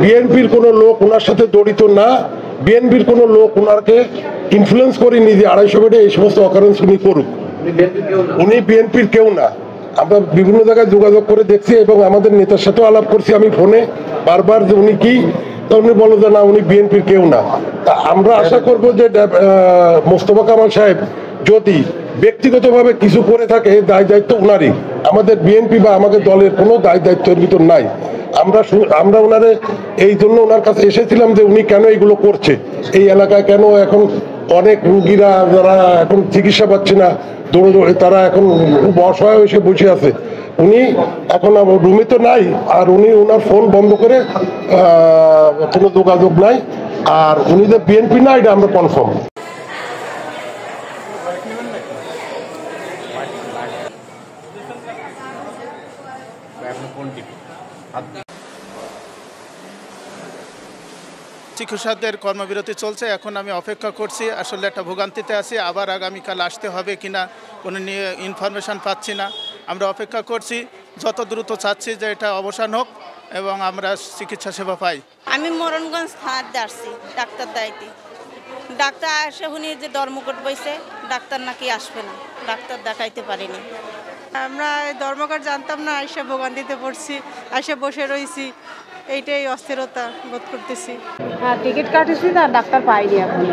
বিএনপির কোনো লোক ওনার সাথে জড়িত না, বিএনপির কোনো লোক ওনাকে ইনফ্লুয়েন্স করেনি যে 250 বেডে এই সমস্ত অকারেন্স উনি করুক। উনি বিএনপির কেউ না। আমরা বিভিন্ন জায়গায় যোগাযোগ করে দেখছি এবং আমাদের নেতার সাথেও আলাপ করছি আমি ফোনে বারবার, যে উনি কি, তা উনি বলো যে না উনি বিএনপির কেউ না। তা আমরা আশা করব যে মোস্তফা কামাল সাহেব যদি ব্যক্তিগতভাবে কিছু করে থাকে দায় দায়িত্ব ওনারই, আমাদের বিএনপি বা আমাদের দলের কোনো দায় দায়িত্বের ভিতর নাই। আমরা ওনারে এই জন্য ওনার কাছে এসেছিলাম যে উনি কেন এইগুলো করছে, এই এলাকায় কেন এখন অনেক রুগীরা যারা এখন চিকিৎসা পাচ্ছে না দৌড়ে দৌড়ে তারা এখন খুব অসহায় এসে বসে আছে। উনি এখন রুমে তো নাই, আর উনি ওনার ফোন বন্ধ করে কোনো যোগাযোগ নাই। আর উনি যে বিএনপি না এটা আমরা কনফার্ম। চিকিৎসকদের কর্মবিরতি চলছে, এখন আমি অপেক্ষা করছি। আসলে একটা ভোগান্তিতে আছি, আবার আগামীকাল আসতে হবে কিনা কোনো নিয়ে ইনফরমেশান পাচ্ছি না। আমরা অপেক্ষা করছি, যত দ্রুত চাচ্ছি যে এটা অবসান হোক এবং আমরা চিকিৎসা সেবা পাই। আমি মরণগঞ্জ থানাতে আসছি ডাক্তার দায়িত্বে। ডাক্তার আসে শুনি যে ধর্মঘট বইছে, ডাক্তার নাকি আসবে না, ডাক্তার দেখাইতে পারিনি। আমরা ধর্মঘট জানতাম না, আইসা ভোগান্তিতে পড়ছি, আইসা বসে রয়েছি, এইটাই অস্থিরতা বোধ করতেছি। হ্যাঁ, টিকিট কাটেছি না, ডাক্তার পাইনি এখন।